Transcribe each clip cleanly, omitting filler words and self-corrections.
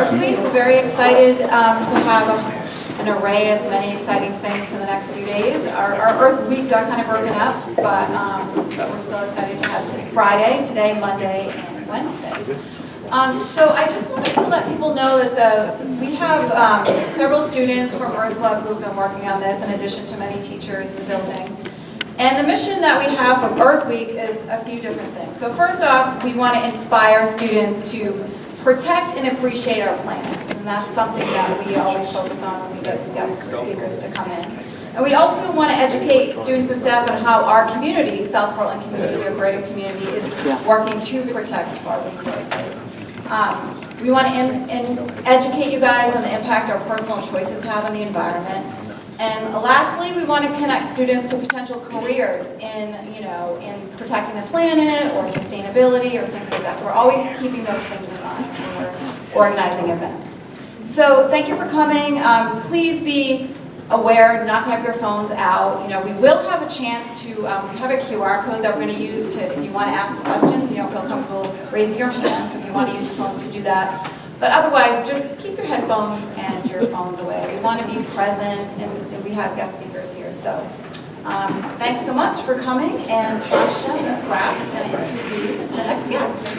Earth Week. We're very excited to have an array of many exciting things for the next few days. Our Earth Week got kind of broken up, but we're still excited to have Friday, today, Monday, and Wednesday. So I just wanted to let people know that we have several students from Earth Club who've been working on this, in addition to many teachers in the building. And the mission that we have for Earth Week is a few different things. So first off, we want to inspire students to protect and appreciate our planet. And that's something that we always focus on when we get guest speakers to come in. And we also want to educate students and staff on how our community, South Portland community or greater community, is working to protect our resources. We want to educate you guys on the impact our personal choices have on the environment. And lastly, we want to connect students to potential careers in protecting the planet or sustainability or things like that. So we're always keeping those things in mind when we're organizing events. So thank you for coming. Please be aware not to have your phones out. We will have a chance to, we have a QR code that we're going to use to, if you want to ask questions, you don't feel comfortable raising your hand. So if you want to use your phones to do that. But otherwise, just keep your headphones and your phones away. We want to be present, and we have guest speakers here. So thanks so much for coming. And Tasha, Ms. Graff, is going to introduce the next guest.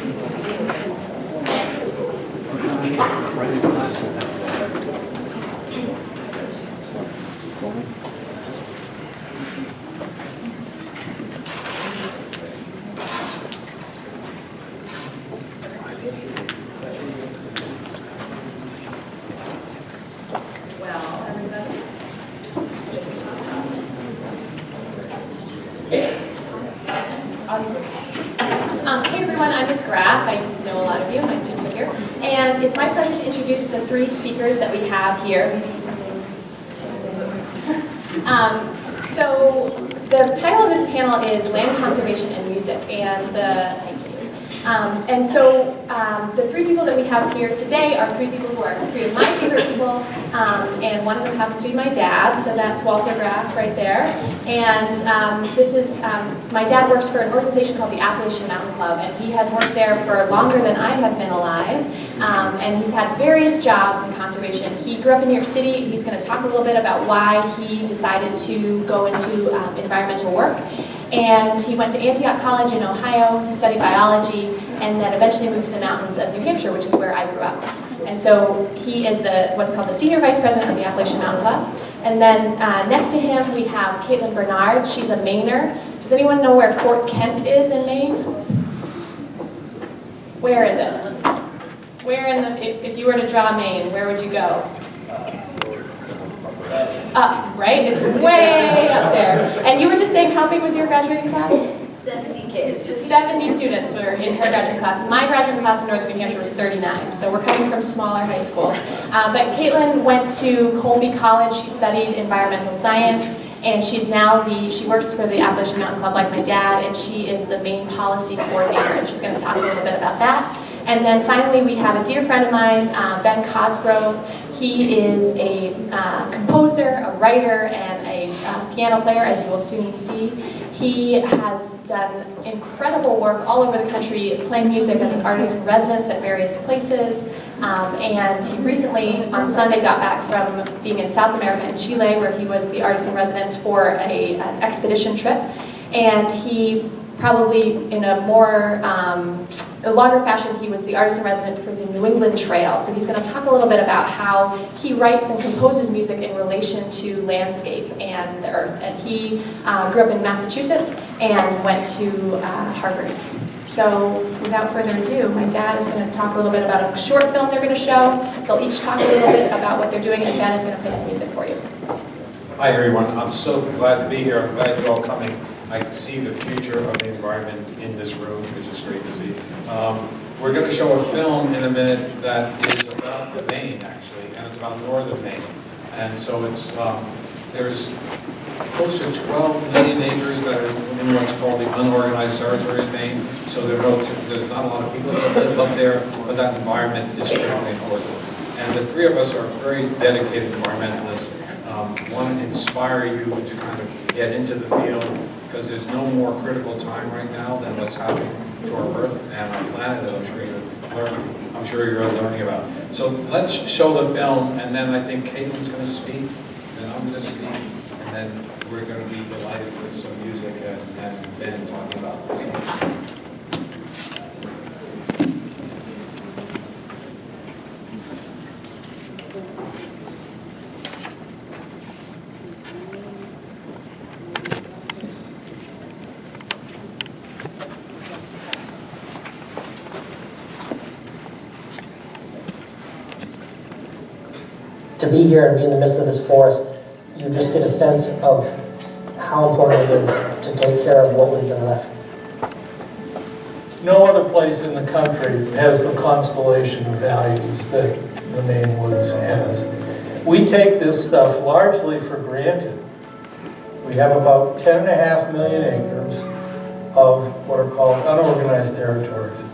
Hey everyone, I'm Ms. Graff. I know a lot of you, my students are here. And it's my pleasure to introduce the three speakers that we have here. So the title of this panel is Land Conservation and Music. And the three people that we have here today are three people who are three of my favorite people, and one of them happens to be my dad, so that's Walter Graff right there. And this is, my dad works for an organization called the Appalachian Mountain Club, and he has worked there for longer than I have been alive, and he's had various jobs in conservation. He grew up in New York City. He's going to talk a little bit about why he decided to go into environmental work. And he went to Antioch College in Ohio, he studied biology, and then eventually moved to the mountains of New Hampshire, which is where I grew up. And so he is what's called the Senior Vice President of the Appalachian Mountain Club. And then next to him we have Caitlin Bernard. She's a Mainer. Does anyone know where Fort Kent is in Maine? Where is it? If you were to draw Maine, where would you go? Up, right? It's way up there. And you were just saying, how big was your graduating class? 70 kids. 70 students were in her graduating class. My graduating class in Northern New Hampshire was 39, so we're coming from smaller high schools. But Caitlin went to Colby College. She studied environmental science, and she works for the Appalachian Mountain Club like my dad, and she is the main policy coordinator, and she's going to talk a little bit about that. And then finally, we have a dear friend of mine, Ben Cosgrove. He is a composer, a writer, and a piano player, as you will soon see. He has done incredible work all over the country, playing music as an artist in residence at various places. And he recently, on Sunday, got back from being in South America and Chile, where he was the artist in residence for an expedition trip. And he probably, in a longer fashion, he was the artist in residence for the New England Trail. So he's going to talk a little bit about how he writes and composes music in relation to landscape and the earth. And he grew up in Massachusetts and went to Harvard. So without further ado, my dad is going to talk a little bit about a short film they're going to show. They'll each talk a little bit about what they're doing, and Ben is going to play some music for you. Hi everyone, I'm so glad to be here. I'm glad you're all coming. I see the future of the environment in this room, which is great to see. We're going to show a film in a minute that is about the Maine, actually, and it's about northern Maine. And so there's close to 12 million acres that are in what's called the unorganized territory of Maine. So there's not a lot of people that live up there, but that environment is critically important. And the three of us are very dedicated environmentalists. Want to inspire you to kind of get into the field, because there's no more critical time right now than what's happening to our Earth and our planet, as I'm sure you learned I'm sure you're learning about. So let's show the film, and then I think Caitlin's going to speak, and I'm going to speak, and then we're going to be delighted with some music and Ben talking about it. To be here and be in the midst of this forest, you just get a sense of how important it is to take care of what we've been left. No other place in the country has the constellation of values that the Maine Woods has. We take this stuff largely for granted. We have about 10.5 million acres of what are called unorganized territories.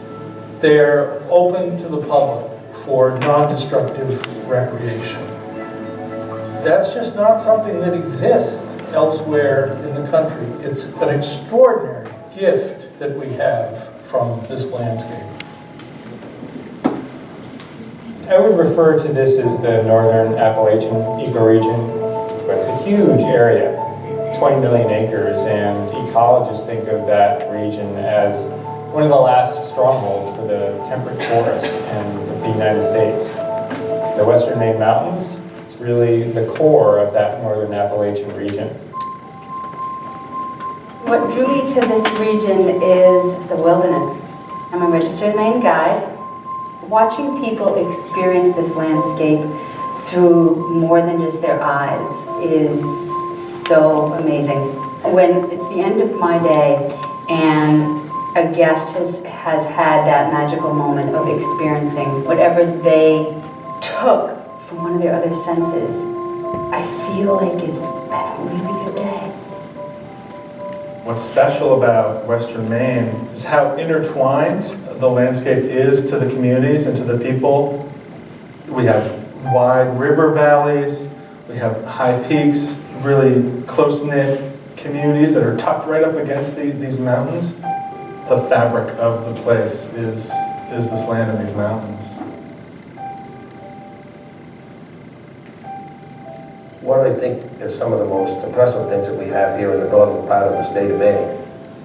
They're open to the public for non-destructive recreation. That's just not something that exists elsewhere in the country. It's an extraordinary gift that we have from this landscape. I would refer to this as the Northern Appalachian ecoregion. It's a huge area, 20 million acres, and ecologists think of that region as one of the last strongholds for the temperate forest in the United States. The Western Maine Mountains, it's really the core of that Northern Appalachian region. What drew me to this region is the wilderness. I'm a registered Maine guide. Watching people experience this landscape through more than just their eyes is so amazing. When it's the end of my day and a guest has had that magical moment of experiencing whatever they took from one of their other senses, I feel like it's been a really good day. What's special about Western Maine is how intertwined the landscape is to the communities and to the people. We have wide river valleys, we have high peaks, really close-knit communities that are tucked right up against these mountains. The fabric of the place is this land and these mountains. What I think is some of the most impressive things that we have here in the northern part of the state of Maine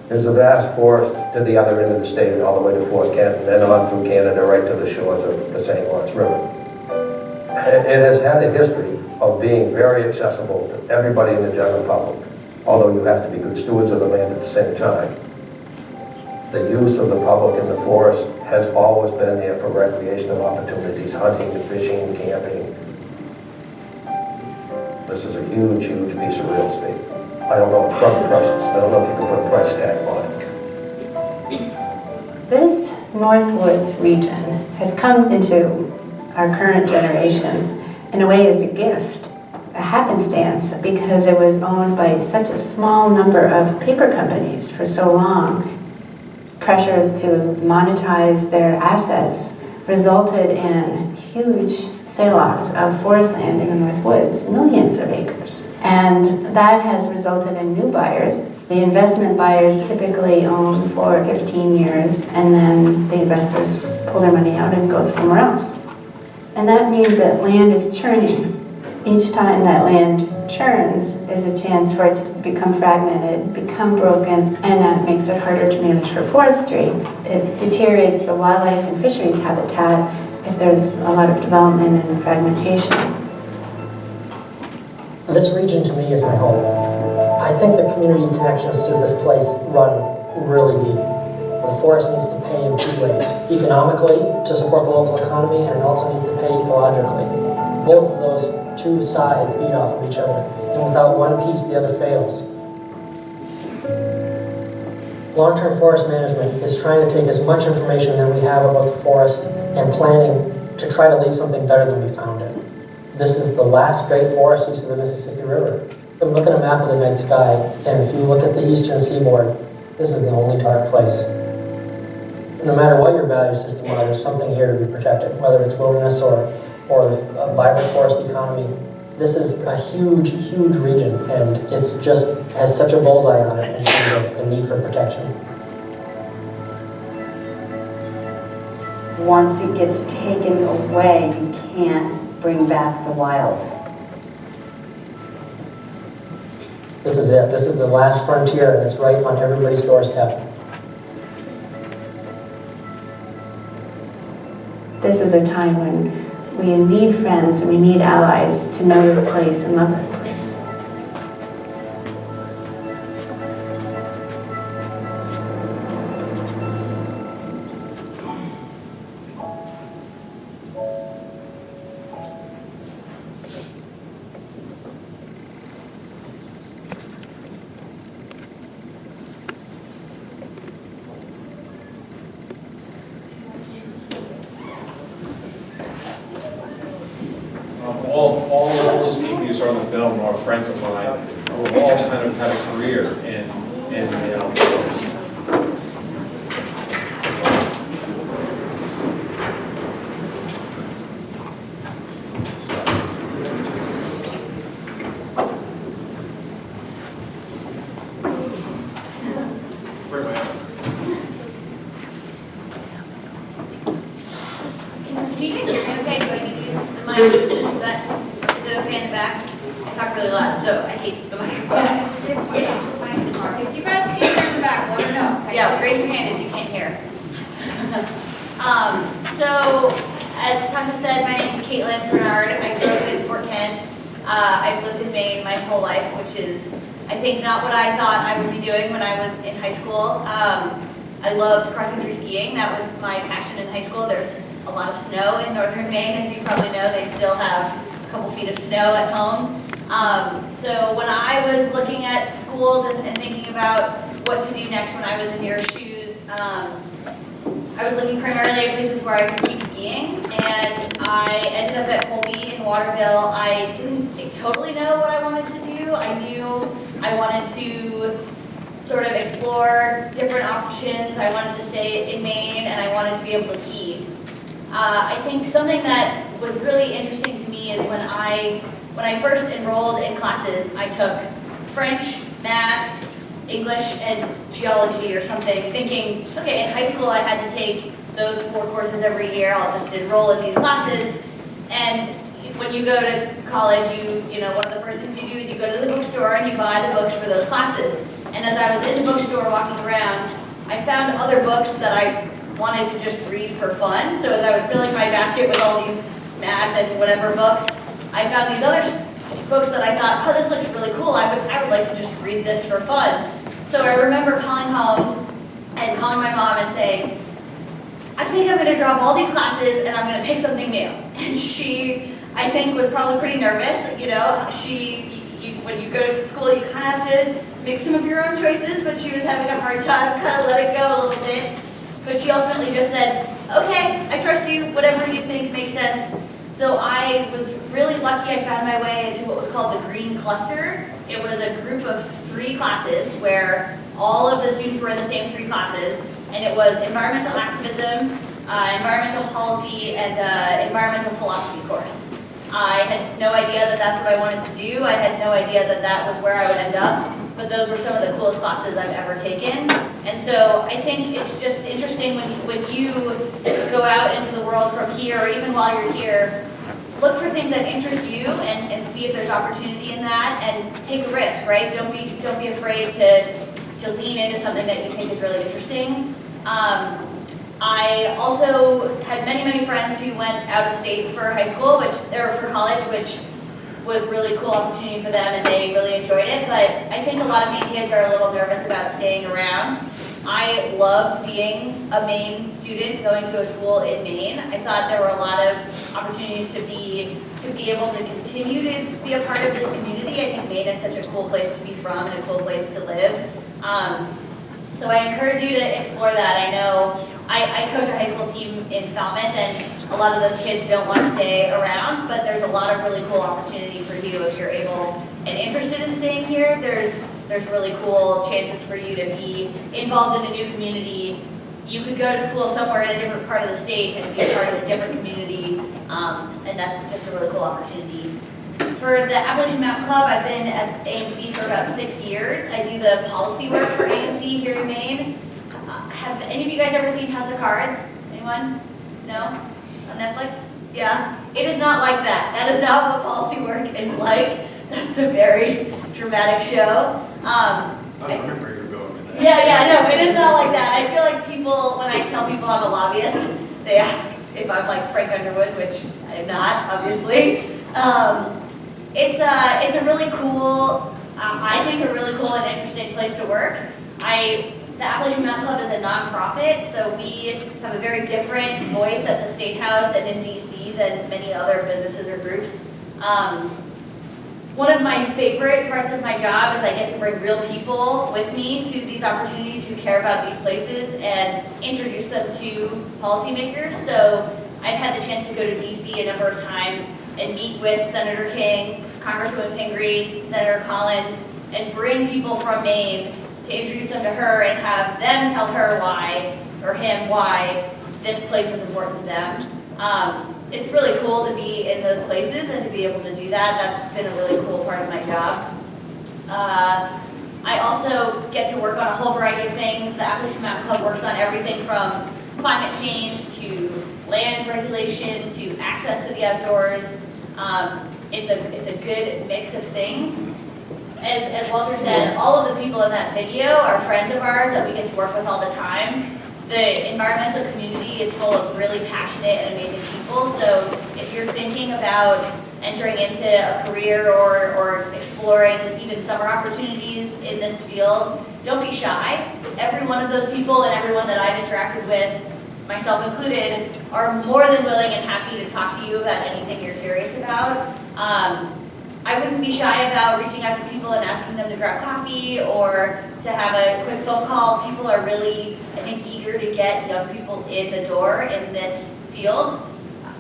is a vast forest to the other end of the state, all the way to Fort Kent, and then on through Canada right to the shores of the St. Lawrence River. It has had a history of being very accessible to everybody in the general public, although you have to be good stewards of the land at the same time. The use of the public in the forest has always been there for recreational opportunities, hunting, fishing, camping. This is a huge, huge piece of real estate. I don't know, it's probably priceless. I don't know if you can put a price tag on it. This Northwoods region has come into our current generation in a way as a gift, a happenstance, because it was owned by such a small number of paper companies for so long. Pressures to monetize their assets resulted in huge sale-offs of forest land in the Northwoods, millions of acres. And that has resulted in new buyers. The investment buyers typically own for 15 years, and then the investors pull their money out and go somewhere else. And that means that land is churning. Each time that land churns is a chance for it to become fragmented, become broken, and that makes it harder to manage for forestry. It deteriorates the wildlife and fisheries habitat if there's a lot of development and fragmentation. This region to me is my home. I think the community connections to this place run really deep. The forest needs to pay in two ways. Economically, to support the local economy, and it also needs to pay ecologically. Both of those two sides feed off of each other, and without one piece, the other fails. Long-term forest management is trying to take as much information that we have about the forest and planning to try to leave something better than we found it. This is the last great forest east of the Mississippi River. Look at a map of the night sky, and if you look at the eastern seaboard, this is the only dark place. No matter what your value system are, there's something here to be protected, whether it's wilderness or a vibrant forest economy. This is a huge, huge region, and it's just has such a bullseye on it in terms of the need for protection. once it gets taken away, you can't bring back the wild. This is it. This is the last frontier, and it's right on everybody's doorstep. This is a time when we need friends and we need allies to know this place and love this place. All of those people you saw in the film are friends of mine who all kind of had a career in the outdoors. Where am I at? Can you guys hear me okay? Do I need to use the mic? Is it okay in the back? I talk really loud, so I hate the microphone. If you guys can hear in the back, let me know. Okay? Yeah, raise your hand if you can't hear. So, as Tasha said, my name is Caitlin Bernard. I grew up in Fort Kent. I've lived in Maine my whole life, which is, I think, not what I thought I would be doing when I was in high school. I loved cross-country skiing. That was my passion in high school. There's a lot of snow in northern Maine, as you probably know. They still have a couple feet of snow at home. So when I was looking at schools and thinking about what to do next when I was in your shoes, I was looking primarily at places where I could keep skiing, and I ended up at Colby in Waterville. I didn't totally know what I wanted to do. I knew I wanted to sort of explore different options. I wanted to stay in Maine, and I wanted to be able to ski. I think something that was really interesting to me is when I first enrolled in classes, I took French, math, English, and geology or something, thinking, okay, in high school I had to take those 4 courses every year. I'll just enroll in these classes. And when you go to college, you know, one of the first things you do is you go to the bookstore and you buy the books for those classes. And as I was in the bookstore walking around, I found other books that I wanted to just read for fun. So as I was filling my basket with all these math and whatever books, I found these other books that I thought, oh, this looks really cool. I would like to just read this for fun. So I remember calling home and calling my mom and saying, I think I'm going to drop all these classes and I'm going to pick something new. And she, I think, was probably pretty nervous. You know, when you go to school, you kind of have to make some of your own choices, but she was having a hard time kind of let it go a little bit. But she ultimately just said, okay, I trust you, whatever you think makes sense. So I was really lucky. I found my way into what was called the Green Cluster. It was a group of 3 classes where all of the students were in the same 3 classes, and it was environmental activism, environmental policy, and environmental philosophy course. I had no idea that that's what I wanted to do. I had no idea that that was where I would end up, but those were some of the coolest classes I've ever taken. And so I think it's just interesting when you go out into the world from here, or even while you're here, look for things that interest you and see if there's opportunity in that, and take a risk, right? Don't be afraid to lean into something that you think is really interesting. I also had many friends who went out of state for high school, or for college, which was really cool opportunity for them, and they really enjoyed it. But I think a lot of Maine kids are a little nervous about staying around. I loved being a Maine student, going to a school in Maine. I thought there were a lot of opportunities to be able to continue to be a part of this community. I think Maine is such a cool place to be from and a cool place to live. So I encourage you to explore that. I know I coach a high school team in Falmouth, and a lot of those kids don't want to stay around, but there's a lot of really cool opportunity for you if you're able and interested in staying here. There's really cool chances for you to be involved in a new community. You could go to school somewhere in a different part of the state and be a part of a different community, and that's just a really cool opportunity. For the Appalachian Mountain Club, I've been at AMC for about 6 years. I do the policy work for AMC here in Maine. Have any of you guys ever seen House of Cards? Anyone? No? On Netflix? Yeah. It is not like that. That is not what policy work is like. That's a very dramatic show. I was wondering where you were going with that. Yeah, no, it is not like that. I feel like people, when I tell people I'm a lobbyist, they ask if I'm like Frank Underwood, which I'm not, obviously. It's a really cool, I think a really cool and interesting place to work. The Appalachian Mountain Club is a nonprofit, so we have a very different voice at the State House and in DC than many other businesses or groups. One of my favorite parts of my job is I get to bring real people with me to these opportunities who care about these places and introduce them to policymakers. So I've had the chance to go to DC a number of times and meet with Senator King, Congresswoman Pingree, Senator Collins, and bring people from Maine to introduce them to her and have them tell her why, or him why, this place is important to them. It's really cool to be in those places and to be able to do that. That's been a really cool part of my job. I also get to work on a whole variety of things. The Appalachian Mountain Club works on everything from climate change to land regulation to access to the outdoors. It's a good mix of things. As Walter said, all of the people in that video are friends of ours that we get to work with all the time. The environmental community is full of really passionate and amazing people, so if you're thinking about entering into a career or exploring even summer opportunities in this field, don't be shy. Every one of those people and everyone that I've interacted with, myself included, are more than willing and happy to talk to you about anything you're curious about. I wouldn't be shy about reaching out to people and asking them to grab coffee or to have a quick phone call. People are really, I think, eager to get young people in the door in this field.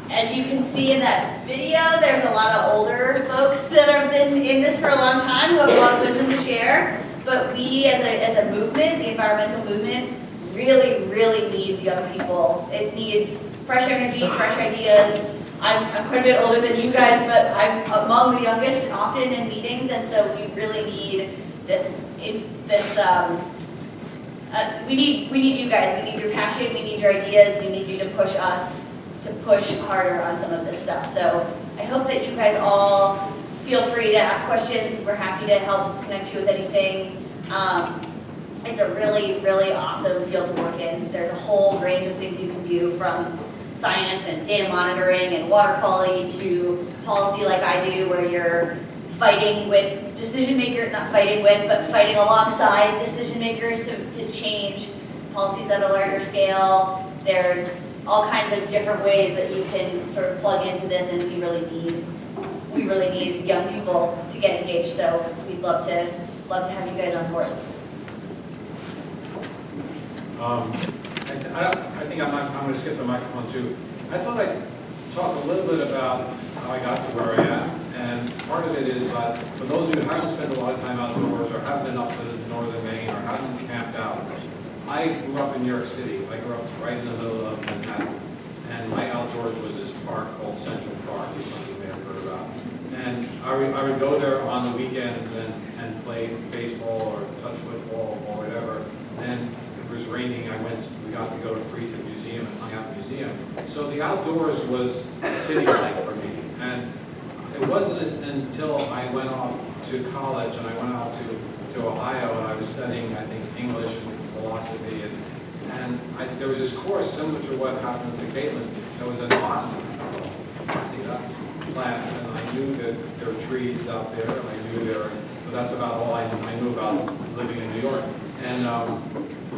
As you can see in that video, there's a lot of older folks that have been in this for a long time who have a lot of wisdom to share. But we, as a movement, the environmental movement, really, really needs young people. It needs fresh energy, fresh ideas. I'm quite a bit older than you guys, but I'm among the youngest often in meetings, and so we really need we need you guys. We need your passion. We need your ideas. We need you to push us to push harder on some of this stuff. So I hope that you guys all feel free to ask questions. We're happy to help connect you with anything. It's a really, really awesome field to work in. There's a whole range of things you can do, from science and data monitoring and water quality to policy like I do, where you're fighting with decision makers, not fighting with, but fighting alongside decision makers to change policies at a larger scale. There's all kinds of different ways that you can sort of plug into this, and we really need young people to get engaged. So we'd love to have you guys on board. I think I'm going to skip the microphone too. I thought I'd talk a little bit about how I got to where I am. And part of it is that for those of you who haven't spent a lot of time outdoors or haven't been up to northern Maine or haven't camped out, I grew up in New York City. I grew up right in the middle of Manhattan. And my outdoors was this park called Central Park, which some of you may have heard about. And I would go there on the weekends and play baseball or touch football or whatever. And if it was raining, we got to go free to the museum and hung out in the museum. So the outdoors was a city life for me. And it wasn't until I went off to college and I went out to Ohio and I was studying, I think, English and philosophy. And there was this course similar to what happened to Caitlin. There was an Austin. I think that's plants, and I knew that there were trees out there, and I knew but that's about all I knew about living in New York. And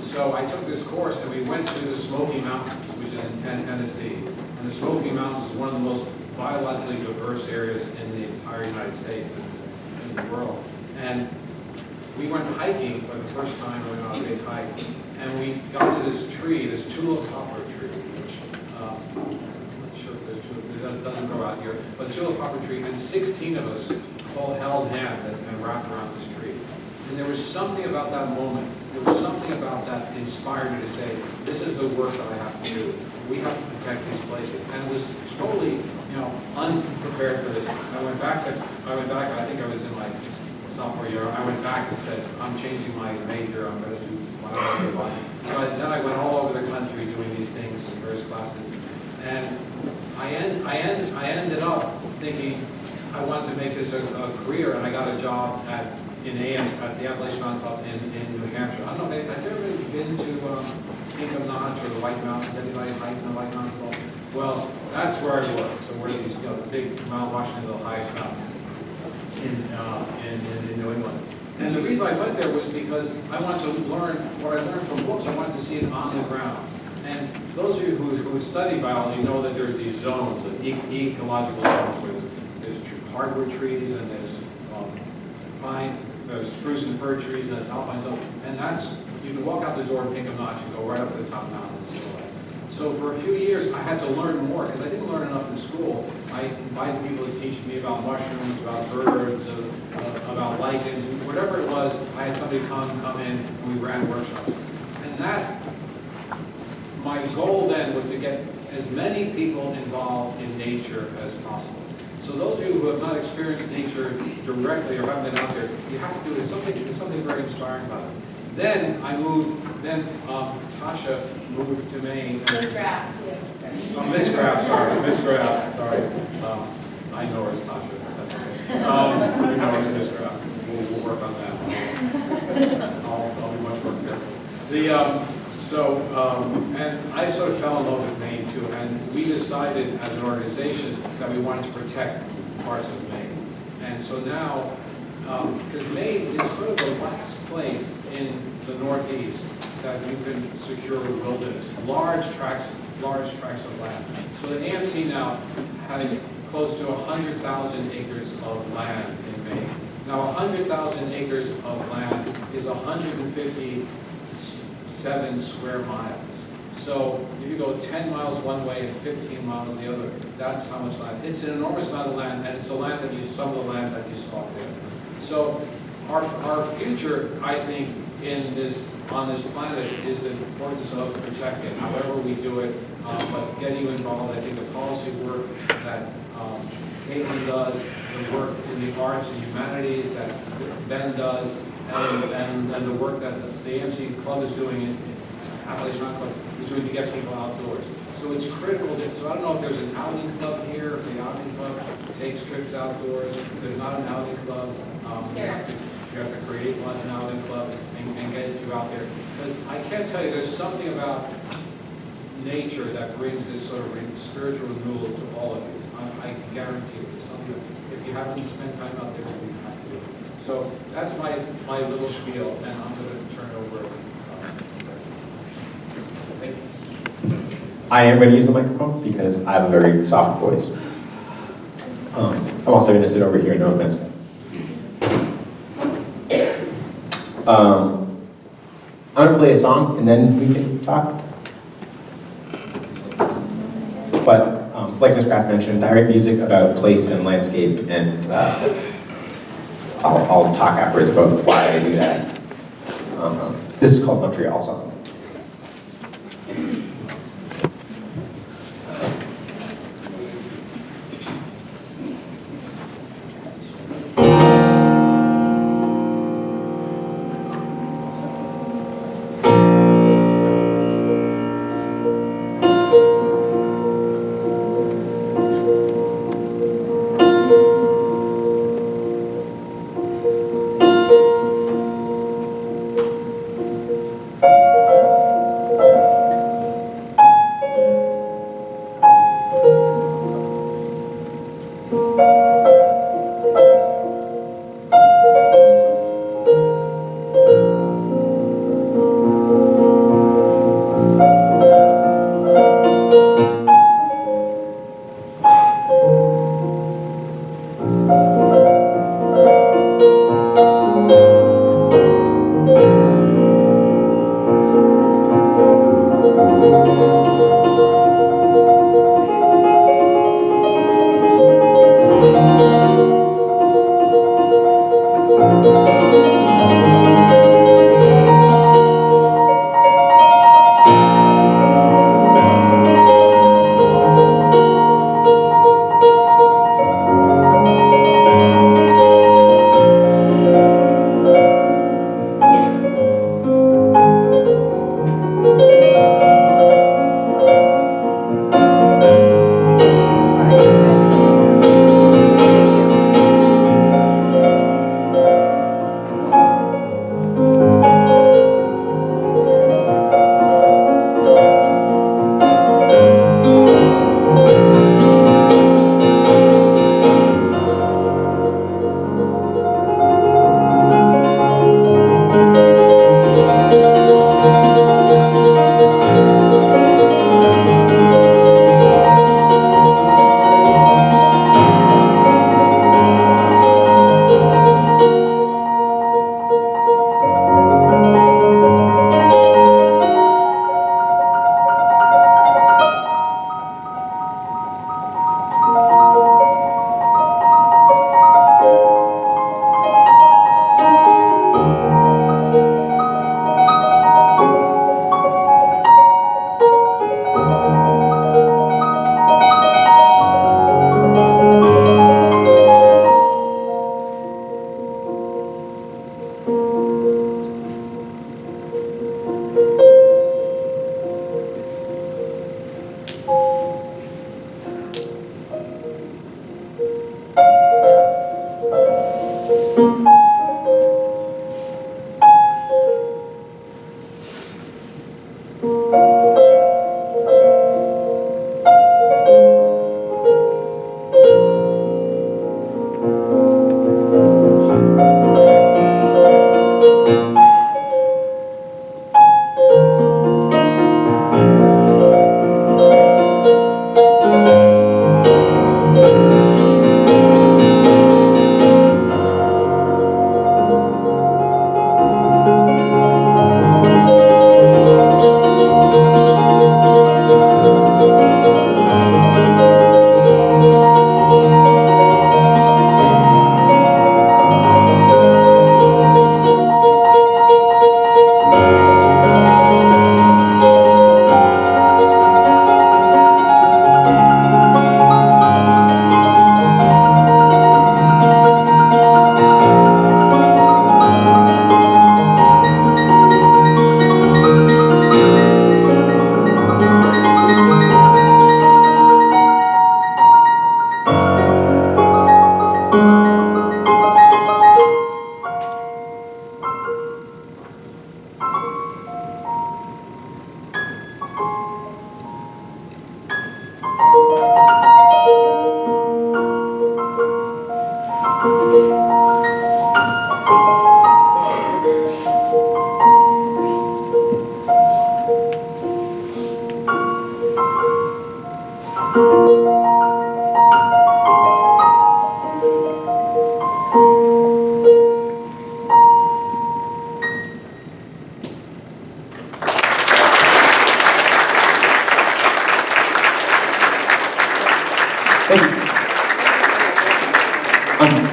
so I took this course, and we went to the Smoky Mountains, which is in Tennessee. And the Smoky Mountains is one of the most biologically diverse areas in the entire United States and in the world. And we went hiking for the first time. We went on a big hike, and we got to this tree, this tulip poplar tree, which I'm not sure if it doesn't grow out here, but the tulip poplar tree, and 16 of us all held hands and wrapped around this tree. And there was something about that moment. There was something about that inspired me to say, this is the work that I have to do. We have to protect these places. And it was totally, unprepared for this. I went back, I think I was in my sophomore year. I went back and said, I'm changing my major. I'm going to do biology. So then I went all over the country doing these things in various classes. And I ended up thinking I wanted to make this a career, and I got a job at the Appalachian Mountain Club in New Hampshire. I don't know, has everybody been to Pinkham Notch or the White Mountains? Anybody hiking the White Mountains? Well, that's where I work. So we're these, the big Mount Washington is the highest mountain in New England. And the reason I went there was because I wanted to learn what I learned from books. I wanted to see it on the ground. And those of you who study biology know that there's these zones, ecological zones, where there's hardwood trees and there's pine, there's spruce and fir trees, and there's alpine zones. And that's, you can walk out the door and Pinkham Notch and go right up to the top of the mountain and see the lake. So for a few years, I had to learn more because I didn't learn enough in school. I invited people to teach me about mushrooms, about birds, about lichens, whatever it was. I had somebody come in, and we ran workshops. And that, my goal then was to get as many people involved in nature as possible. So those of you who have not experienced nature directly or haven't been out there, you have to do it. There's something very inspiring about it. Then I moved, Tasha moved to Maine. Miss Graff. Miss Graff, sorry. I know her as Tasha. That's okay. You know her as Miss Graff. We'll work on that. I'll be much more careful. And I sort of fell in love with Maine too, and we decided as an organization that we wanted to protect parts of Maine. And so now, because Maine is sort of the last place in the Northeast that you can secure wilderness, large tracts of land. So the AMC now has close to 100,000 acres of land in Maine. Now 100,000 acres of land is 157 square miles. So if you go 10 miles one way and 15 miles the other, that's how much land. It's an enormous amount of land, and it's the land that some of the land that you saw there. So our future, I think, on this planet is the importance of protecting it, however we do it, but getting you involved. I think the policy work that Caitlin does, the work in the arts and humanities that Ben does, and the work that the AMC Club is doing in Appalachian Mountain Club is doing to get people outdoors. So it's critical. So I don't know if there's an outing club here, if the outing club takes trips outdoors. If there's not an outing club, you have to create one, an outing club, and get you out there. But I can't tell you, there's something about nature that brings this sort of spiritual renewal to all of you. I can guarantee you. It's something that if you haven't spent time out there, you have to do it. So that's my little spiel, and I'm going to turn it over. Thank you. I am going to use the microphone because I have a very soft voice. I'm also going to sit over here, no offense. I'm going to play a song and then we can talk. But like Ms. Graff mentioned, I write music about place and landscape, and I'll talk afterwards about why I do that. This is called Montreal Song.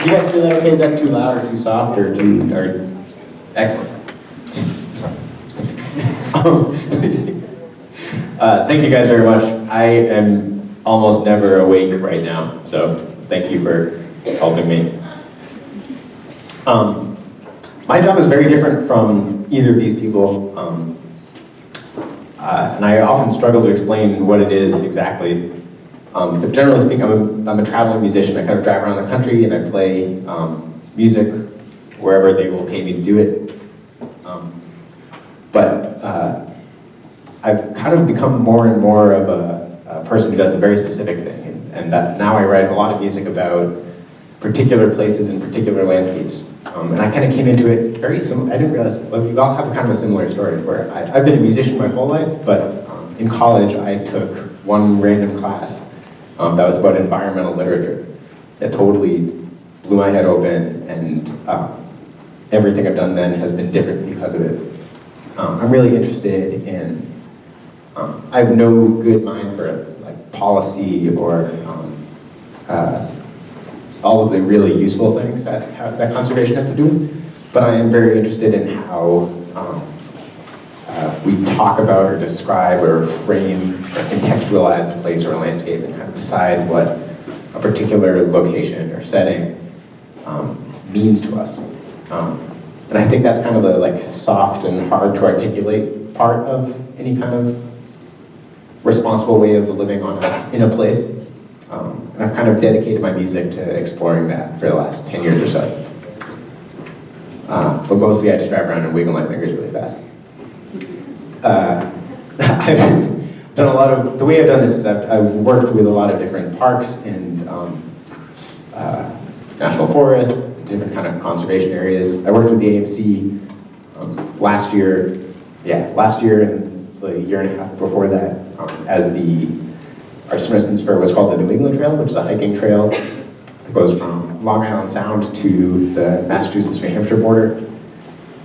you guys hear that okay? Is that too loud or too soft or too, or, excellent. Thank you guys very much. I am almost never awake right now, so thank you for helping me. My job is very different from either of these people, and I often struggle to explain what it is exactly. But generally speaking, I'm a traveling musician. I kind of drive around the country and I play music wherever they will pay me to do it. But I've kind of become more and more of a person who does a very specific thing. And now I write a lot of music about particular places and particular landscapes. And I kind of came into it very similar. I didn't realize, well, you all have a kind of a similar story where I've been a musician my whole life, but in college I took one random class that was about environmental literature. It totally blew my head open, and everything I've done then has been different because of it. I'm really interested in, I have no good mind for like policy or all of the really useful things that conservation has to do with, but I am very interested in how we talk about or describe or frame or contextualize a place or a landscape and how to decide what a particular location or setting means to us. And I think that's kind of the like soft and hard to articulate part of any kind of responsible way of living in a place. And I've kind of dedicated my music to exploring that for the last 10 years or so. But mostly I just drive around and wiggle my fingers really fast. I've done a lot of, the way I've done this is I've worked with a lot of different parks and national forests, different kind of conservation areas. I worked with the AMC last year and the year and a half before that as the Arts and Residence for what's called the New England Trail, which is a hiking trail that goes from Long Island Sound to the Massachusetts-New Hampshire border.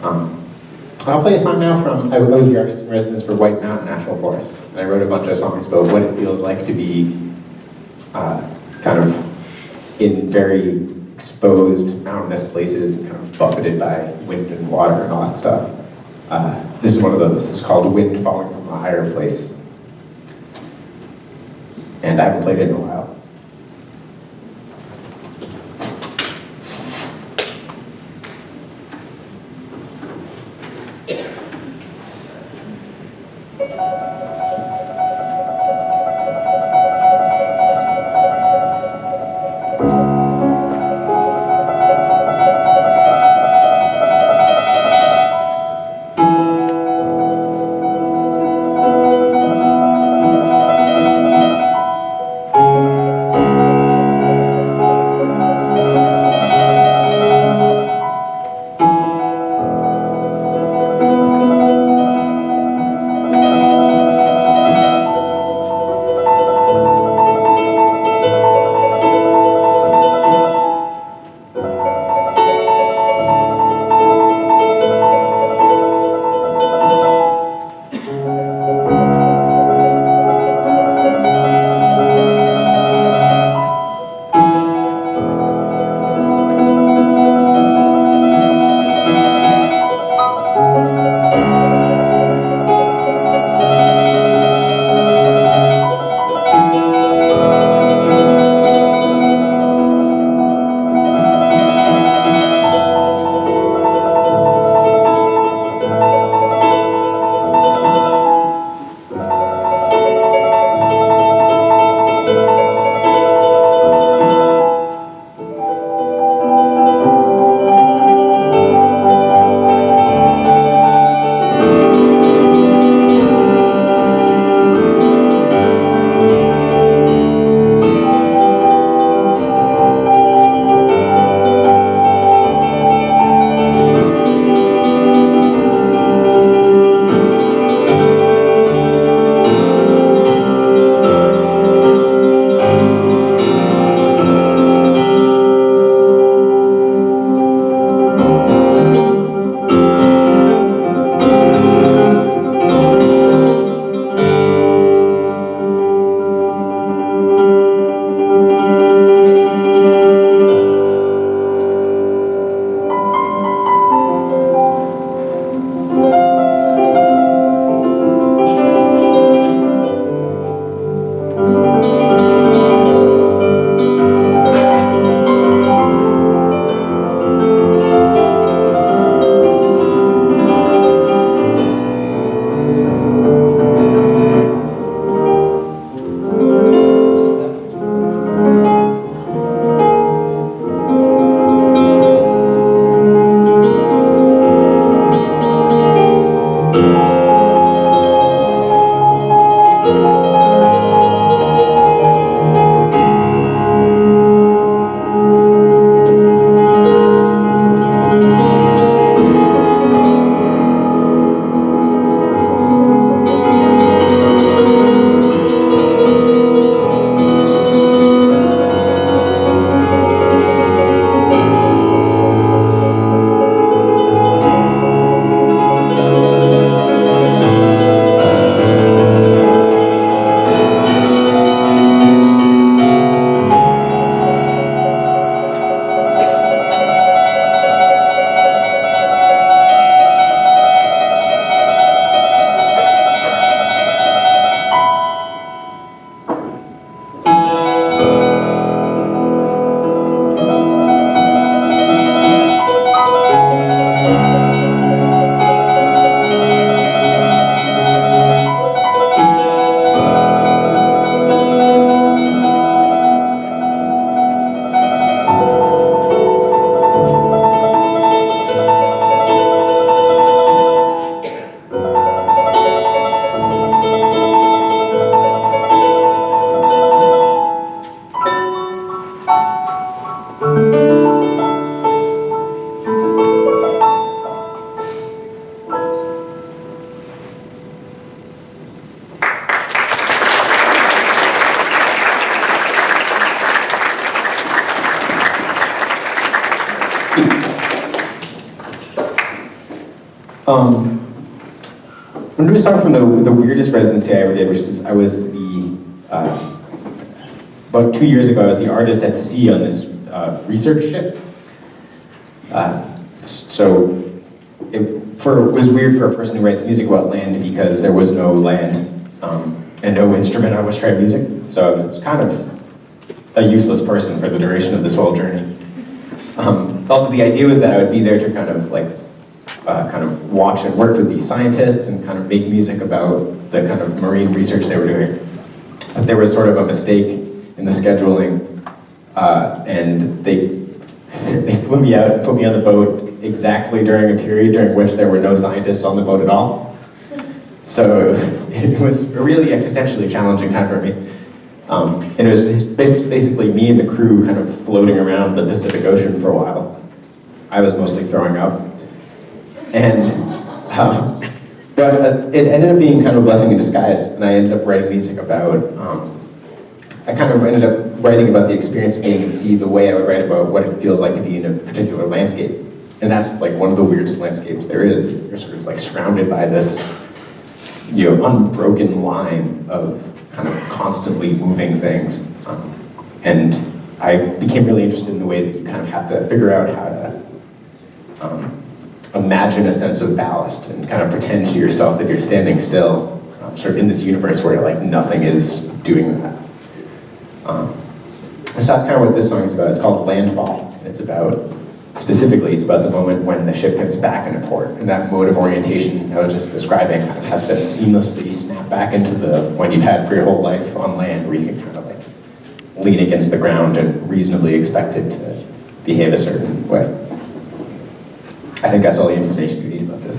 I'll play a song now from, I was the Artist in Residence for White Mountain National Forest, and I wrote a bunch of songs about what it feels like to be kind of in very exposed mountainous places, kind of buffeted by wind and water and all that stuff. This is one of those. It's called Wind Falling from a Higher Place. And I haven't played it in a while. I'm going to start from the weirdest residency I ever did, which is I was about 2 years ago, I was the artist at sea on this research ship. So it was weird for a person who writes music about land because there was no land and no instrument on which to write music. So I was kind of a useless person for the duration of this whole journey. Also, the idea was that I would be there to kind of watch and work with these scientists and kind of make music about the kind of marine research they were doing. But there was sort of a mistake in the scheduling, and they flew me out and put me on the boat exactly during a period during which there were no scientists on the boat at all. So it was a really existentially challenging time for me. And it was basically me and the crew kind of floating around the Pacific Ocean for a while. I was mostly throwing up. And, but it ended up being kind of a blessing in disguise, and I ended up writing music about, I kind of ended up writing about the experience of being at sea the way I would write about what it feels like to be in a particular landscape. And that's like one of the weirdest landscapes there is. You're sort of like surrounded by this, unbroken line of kind of constantly moving things. And I became really interested in the way that you kind of have to figure out how to imagine a sense of ballast and kind of pretend to yourself that you're standing still, sort of in this universe where like nothing is doing that. So that's kind of what this song is about. It's called Landfall. It's about, specifically, it's about the moment when the ship gets back in a port, and that mode of orientation I was just describing kind of has been seamlessly snapped back into the one you've had for your whole life on land, where you can kind of like lean against the ground and reasonably expected to behave a certain way. I think that's all the information you need about this.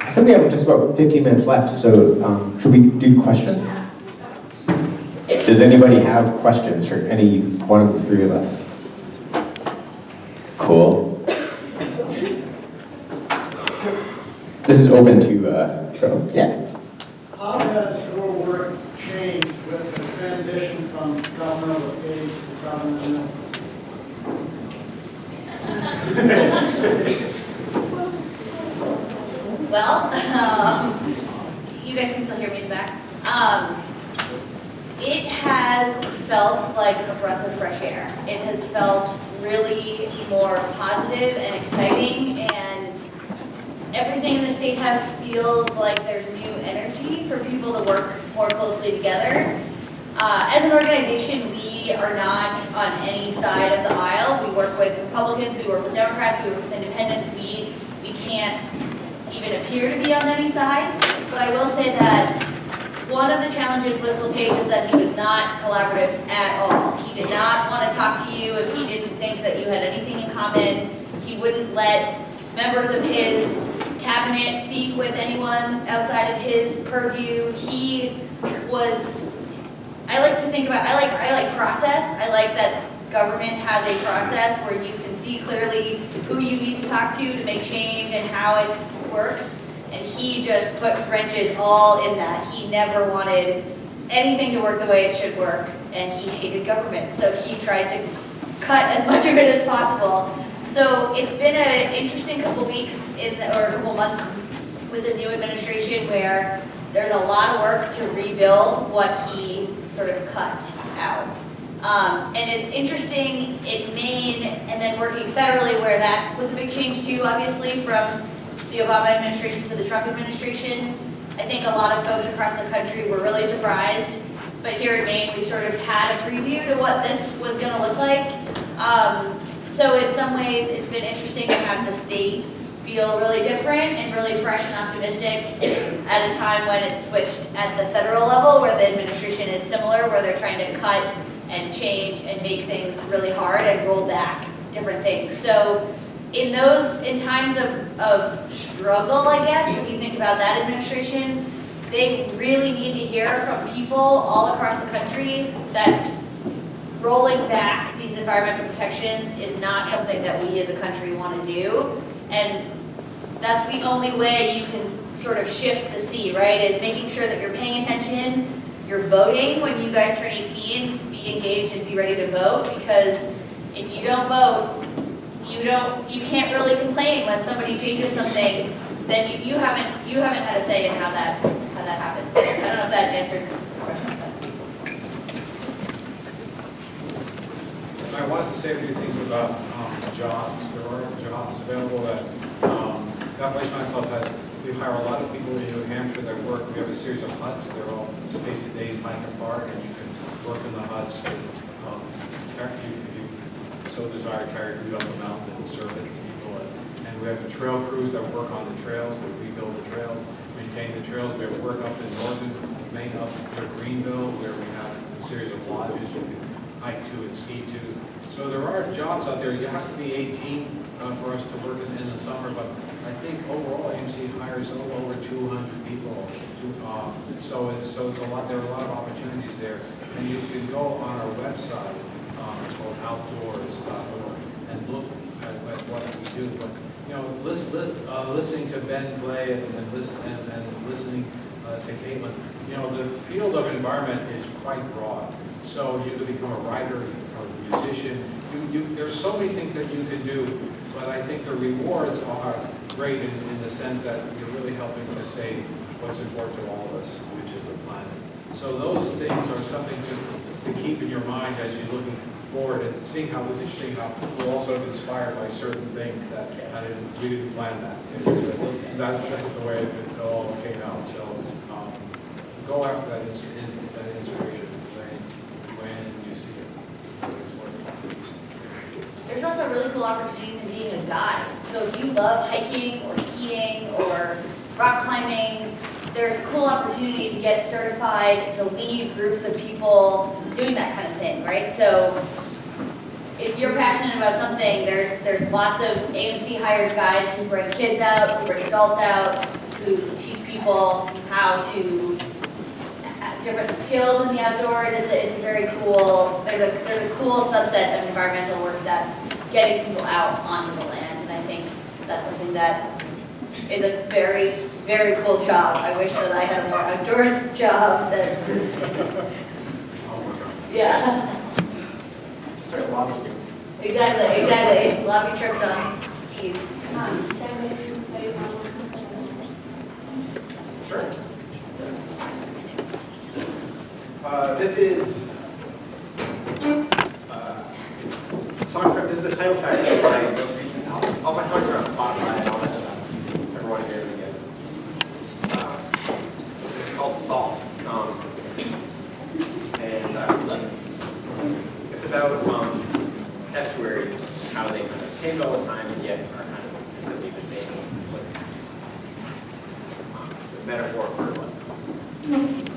I think we have just about 15 minutes left, so should we do questions? Does anybody have questions for any one of the three of us? Cool. This is open to, yeah. How has don't have a page to comment on that. Well, you guys can still hear me in the back. It has felt like a breath of fresh air. It has felt really more positive and exciting, and everything in the state house feels like there's new energy for people to work more closely together. As an organization, we are not on any side of the aisle. We work with Republicans, we work with Democrats, we work with independents. We can't even appear to be on any side. But I will say that one of the challenges with LePage is that he was not collaborative at all. He did not want to talk to you if he didn't think that you had anything in common. He wouldn't let members of his cabinet speak with anyone outside of his purview. He was, I like to think about, I like process. I like that government has a process where you can see clearly who you need to talk to make change and how it works. And he just put wrenches all in that. He never wanted anything to work the way it should work, and he hated government. So he tried to cut as much of it as possible. So it's been an interesting couple weeks or a couple months with the new administration where there's a lot of work to rebuild what he sort of cut out. And it's interesting in Maine and then working federally where that was a big change too, obviously, from the Obama administration to the Trump administration. I think a lot of folks across the country were really surprised, but here in Maine we sort of had a preview to what this was going to look like. So in some ways it's been interesting to have the state feel really different and really fresh and optimistic at a time when it's switched at the federal level where the administration is similar, where they're trying to cut and change and make things really hard and roll back different things. So in times of struggle, I guess, when you think about that administration, they really need to hear from people all across the country that rolling back these environmental protections is not something that we as a country want to do. And that's the only way you can sort of shift the sea, right, is making sure that you're paying attention, you're voting when you guys turn 18, be engaged and be ready to vote, because if you don't vote, you can't really complain when somebody changes something, then you haven't had a say in how that happens. I don't know if that answered the question. I wanted to say a few things about jobs. There are jobs available that Appalachian Club has. We hire a lot of people in New Hampshire that work. We have a series of huts. They're all spaced days, hike apart, and you can work in the huts. And, if you so desire, carry food up the mountain and serve it to people. And we have the trail crews that work on the trails. We rebuild the trails, maintain the trails. We have work up in northern Maine, up near Greenville, where we have a series of lodges you can hike to and ski to. So there are jobs out there. You have to be 18 for us to work in the summer, but I think overall AMC hires over 200 people. So it's a lot. There are a lot of opportunities there, and you can go on our website. It's called outdoors.org and look at what we do. But listening to Ben play and listening to Caitlin, the field of environment is quite broad. So you could become a writer, you can become a musician. There's so many things that you can do, but I think the rewards are great in the sense that you're really helping to save what's important to all of us, which is the planet. So those things are something to keep in your mind as you're looking forward and seeing how it's interesting how we're also inspired by certain things that we didn't plan that. That's the way it all came out. So go after that inspiration when you see it. There's also really cool opportunities in being a guide. So if you love hiking or skiing or rock climbing, there's a cool opportunity to get certified to lead groups of people doing that kind of thing, right? So if you're passionate about something, there's lots of AMC hires guides who bring kids out, who bring adults out, who teach people how to have different skills in the outdoors. It's a very cool, there's a cool subset of environmental work that's getting people out onto the land, and I think that's something that is a very, very cool job. I wish that I had a more outdoors job. Yeah. Sorry, lobby. Exactly. Lobby trips on skis. Sure. This is this is the title track of my most recent album. All my songs are on Spotify and all that stuff. Everyone here again. This is called Salt. It's about estuaries, how they kind of change all the time and yet are kind of consistently the same place. It's a metaphor for life.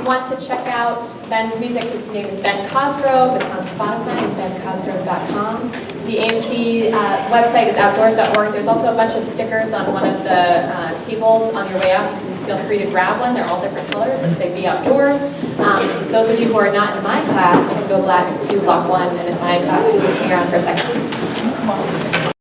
want to check out Ben's music, his name is Ben Cosgrove. It's on Spotify and bencosgrove.com. The AMC website is outdoors.org. There's also a bunch of stickers on one of the tables on your way out. You can feel free to grab one. They're all different colors that say Be Outdoors. Those of you who are not in my class can go back to Block 1, and in my class, can just hang around for a second.